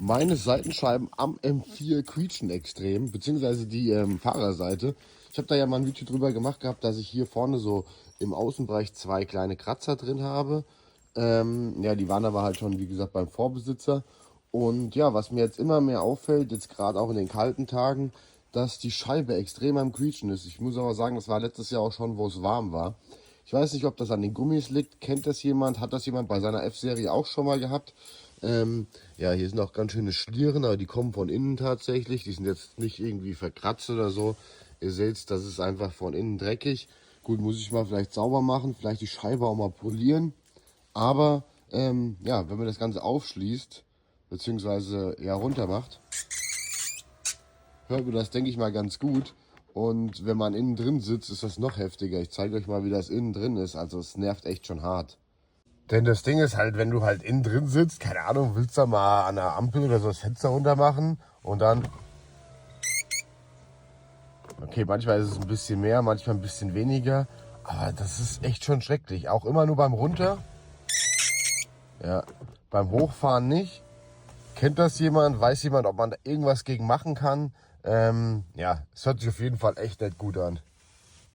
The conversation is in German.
Meine Seitenscheiben am M4 quietschen extrem, beziehungsweise die Fahrerseite. Ich habe da ja mal ein Video drüber gemacht gehabt, dass ich hier vorne so im Außenbereich zwei kleine Kratzer drin habe. Ja, die waren aber halt schon, wie gesagt, beim Vorbesitzer. Und ja, was mir jetzt immer mehr auffällt, jetzt gerade auch in den kalten Tagen, dass die Scheibe extrem am Quietschen ist. Ich muss aber sagen, das war letztes Jahr auch schon, wo es warm war. Ich weiß nicht, ob das an den Gummis liegt. Kennt das jemand? Hat das jemand bei seiner F-Serie auch schon mal gehabt? Ja, hier sind auch ganz schöne Schlieren, aber die kommen von innen tatsächlich. Die sind jetzt nicht irgendwie verkratzt oder so. Ihr seht, das ist einfach von innen dreckig. Gut, muss ich mal vielleicht sauber machen, vielleicht die Scheibe auch mal polieren. Aber ja, wenn man das Ganze aufschließt, beziehungsweise ja runter macht, hört man das, denke ich mal, ganz gut. Und wenn man innen drin sitzt, ist das noch heftiger. Ich zeige euch mal, wie das innen drin ist. Also es nervt echt schon hart. Denn das Ding ist halt, wenn du halt innen drin sitzt, keine Ahnung, willst du mal an der Ampel oder so das Fenster runter machen und dann... Okay, manchmal ist es ein bisschen mehr, manchmal ein bisschen weniger. Aber das ist echt schon schrecklich. Auch immer nur beim Runter. Ja, beim Hochfahren nicht. Kennt das jemand? Weiß jemand, ob man da irgendwas gegen machen kann? Ja, es hört sich auf jeden Fall echt nicht gut an.